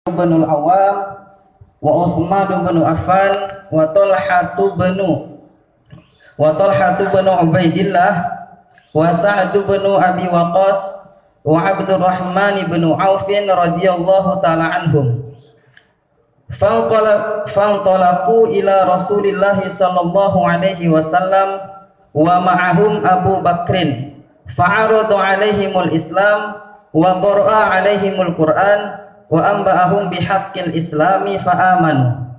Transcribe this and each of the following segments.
bin Awam wa Utsman bin Affan wa Talha bin Ubaidillah wa Sa'd bin Abi Waqqas wa Abdurrahman bin Auf radhiyallahu taala anhum. Fantalaqu ila Rasulillah sallallahu alaihi wasallam wa ma'ahum Abu Bakrin fa'aradu alaihimul Islam wa qara'a alaihimul Qur'an wa amba'ahum bihaqqil islami fa'amanu.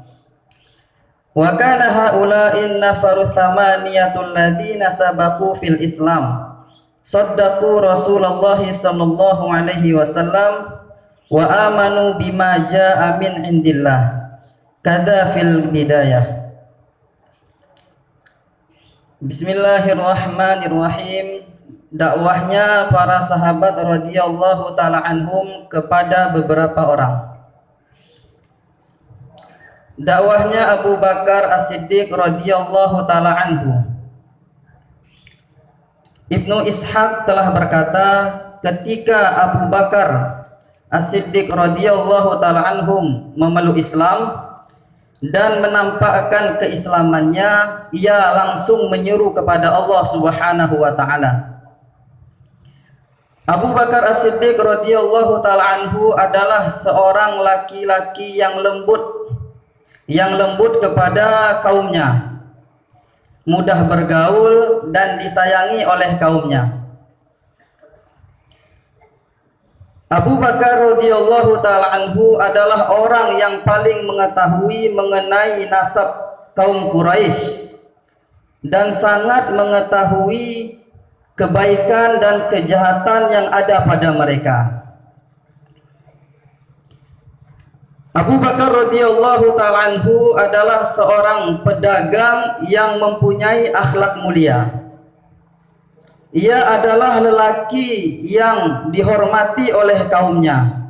Wa kana haula'in nafaru thamaniyatul ladina sabaku fil islam saddaqu Rasulullah sallallahu alaihi wasallam wa amanu bima jaa min indillah kadza fil bidayah. Bismillahirrahmanirrahim. Dakwahnya para sahabat radhiyallahu taala anhum kepada beberapa orang. Dakwahnya Abu Bakar As-Siddiq radhiyallahu taala anhu. Ibnu Ishaq telah berkata, ketika Abu Bakar As-Siddiq radhiyallahu taala anhum memeluk Islam dan menampakkan keislamannya, ia langsung menyeru kepada Allah Subhanahu wa taala. Abu Bakar As-Siddiq radhiyallahu taala anhu adalah seorang laki-laki yang lembut kepada kaumnya, mudah bergaul dan disayangi oleh kaumnya. Abu Bakar radhiyallahu taala anhu adalah orang yang paling mengetahui mengenai nasab kaum Quraisy dan sangat mengetahui kebaikan dan kejahatan yang ada pada mereka. Abu Bakar radhiyallahu ta'ala anhu adalah seorang pedagang yang mempunyai akhlak mulia. Ia adalah lelaki yang dihormati oleh kaumnya.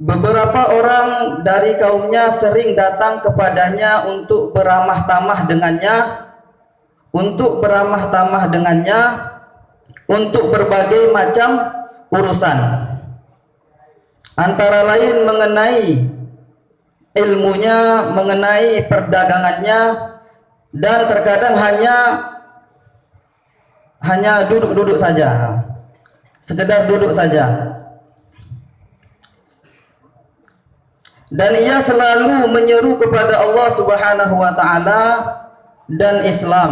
Beberapa orang dari kaumnya sering datang kepadanya untuk beramah tamah dengannya, untuk berbagai macam urusan, antara lain mengenai ilmunya, mengenai perdagangannya, dan terkadang hanya duduk-duduk saja, sekedar duduk saja. Dan ia selalu menyeru kepada Allah Subhanahu wa taala dan Islam,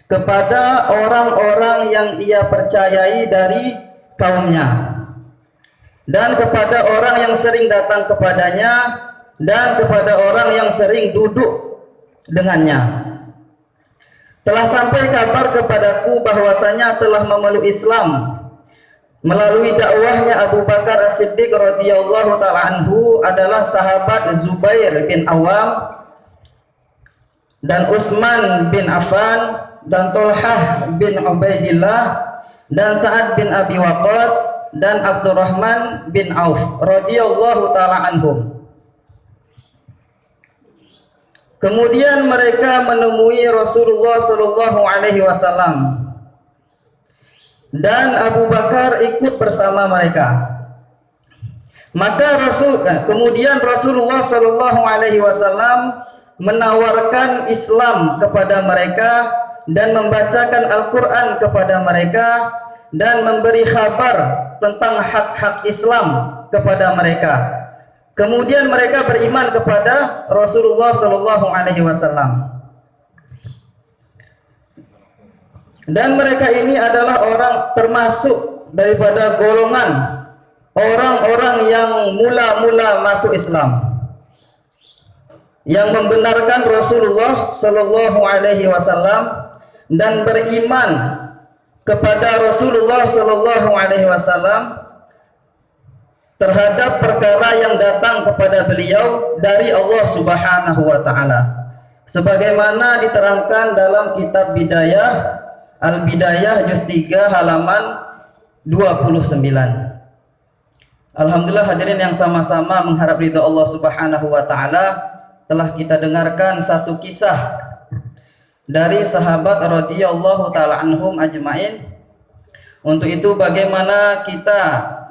kepada orang-orang yang ia percayai dari kaumnya, dan kepada orang yang sering datang kepadanya, dan kepada orang yang sering duduk dengannya. Telah sampai kabar kepadaku bahwasanya telah memeluk Islam melalui dakwahnya Abu Bakar As-Siddiq radhiyallahu taala anhu adalah sahabat Zubair bin Awam dan Utsman bin Affan dan Talha bin Ubaidillah dan Sa'ad bin Abi Waqqas dan Abdurrahman bin Auf radhiyallahu taala anhum. Kemudian mereka menemui Rasulullah sallallahu alaihi wasallam dan Abu Bakar ikut bersama mereka. Maka kemudian Rasulullah sallallahu alaihi wasallam menawarkan Islam kepada mereka dan membacakan Al-Quran kepada mereka dan memberi kabar tentang hak-hak Islam kepada mereka. Kemudian mereka beriman kepada Rasulullah sallallahu alaihi wasallam. Dan mereka ini adalah orang termasuk daripada golongan orang-orang yang mula-mula masuk Islam, yang membenarkan Rasulullah sallallahu alaihi wasallam dan beriman kepada Rasulullah sallallahu alaihi wasallam terhadap perkara yang datang kepada beliau dari Allah Subhanahu wa taala, sebagaimana diterangkan dalam kitab Bidayah, Al-Bidayah juz 3 halaman 29. Alhamdulillah hadirin yang sama-sama mengharap ridha Allah Subhanahu wa taala, telah kita dengarkan satu kisah dari sahabat radhiyallahu taala anhum ajmain, Untuk itu bagaimana kita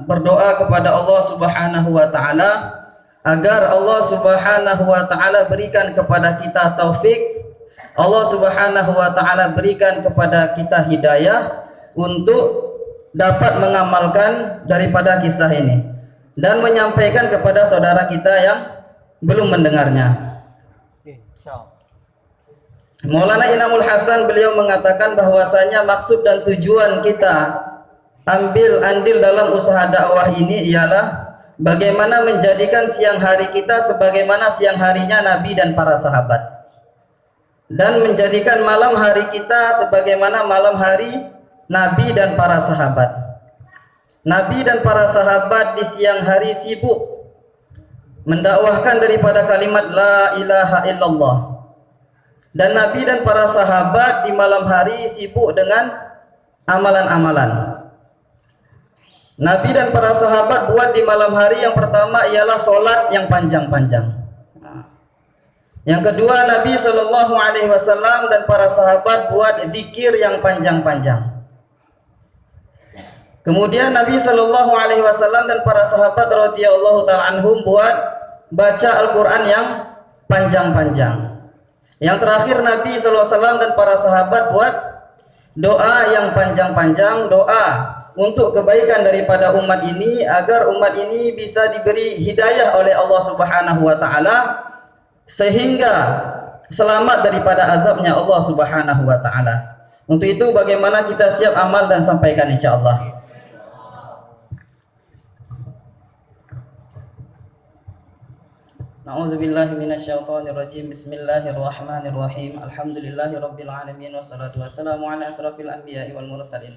berdoa kepada Allah Subhanahu wa taala agar Allah Subhanahu wa taala berikan kepada kita taufik, Allah Subhanahu wa taala berikan kepada kita hidayah untuk dapat mengamalkan daripada kisah ini dan menyampaikan kepada saudara kita yang belum mendengarnya. Maulana Inamul Hasan beliau mengatakan bahwasanya maksud dan tujuan kita ambil andil dalam usaha dakwah ini ialah bagaimana menjadikan siang hari kita sebagaimana siang harinya Nabi dan para sahabat, dan menjadikan malam hari kita sebagaimana malam hari Nabi dan para sahabat. Nabi dan para sahabat di siang hari sibuk mendakwahkan daripada kalimat la ilaha illallah, dan Nabi dan para sahabat di malam hari sibuk dengan amalan-amalan. Nabi dan para sahabat buat di malam hari yang pertama ialah solat yang panjang-panjang. Yang kedua, Nabi Shallallahu Alaihi Wasallam dan para sahabat buat zikir yang panjang-panjang. Kemudian Nabi Shallallahu Alaihi Wasallam dan para sahabat radhiyallahu taala anhum buat baca Al-Quran yang panjang-panjang. Yang terakhir, Nabi SAW dan para sahabat buat doa yang panjang-panjang, doa untuk kebaikan daripada umat ini agar umat ini bisa diberi hidayah oleh Allah Subhanahu wa taala sehingga selamat daripada azabnya Allah Subhanahu wa taala. Untuk itu bagaimana kita siap amal dan sampaikan insyaallah. A'udzubillahi minasyaitonirrajim. Bismillahirrahmanirrahim. Alhamdulillahirabbil alamin wassalatu wassalamu ala asrafil anbiya'i wal mursalin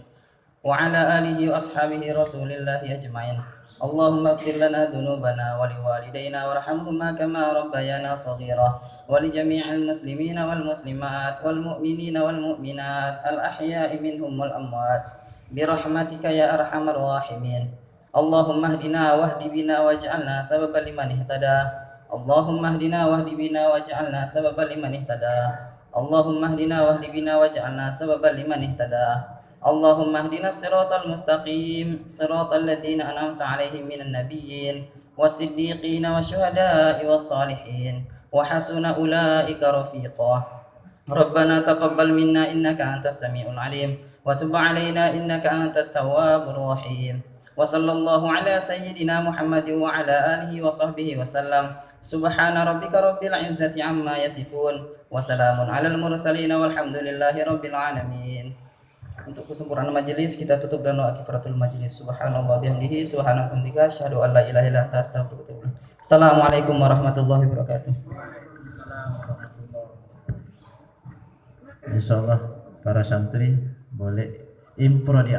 wa ala alihi wa ashabihi rasulillahi ajmain. Allahumma ighfir lana dhunubana wa liwalidayna warhamhuma kama rabbayana shaghira wa li jami'il muslimina wal muslimat wal mu'minina wal mu'minat al ahya'i minhum wal amwat bi rahmatika ya arhamar rahimin. Allahumma ihdina wahdi bina waj'alna sababan liman ihtada. Allahumma hdina wahdi bina waj'alna sababan liman ihtada. Allahumma hdina wahdi bina waj'alna sababan liman ihtada. Allahumma hdina siratal mustaqim siratal ladzina an'amta 'alaihim minan nabiyyin was-siddiqin wasyuhada'i was-salihin wa hasuna ulaika rafiqa. Rabbana taqabbal minna innaka antas samiul 'alim wa tub 'alaina innaka antat tawwabur rahim. Wa sallallahu ala sayyidina Muhammadin wa ala alihi wa sahbihi wa sallam. Subhana rabbika rabbil izzati amma yasifun wa salamun alal mursalin walhamdulillahi rabbil alamin. Untuk kesempurnaan majelis kita tutup dengan doa kifaratul majelis. Subhanallah bihamdihi subhanallahi asyhadu an la ilaha illa anta astaghfiruka wa atubu ilaik. Assalamualaikum warahmatullahi wabarakatuh. Insyaallah para santri boleh impro di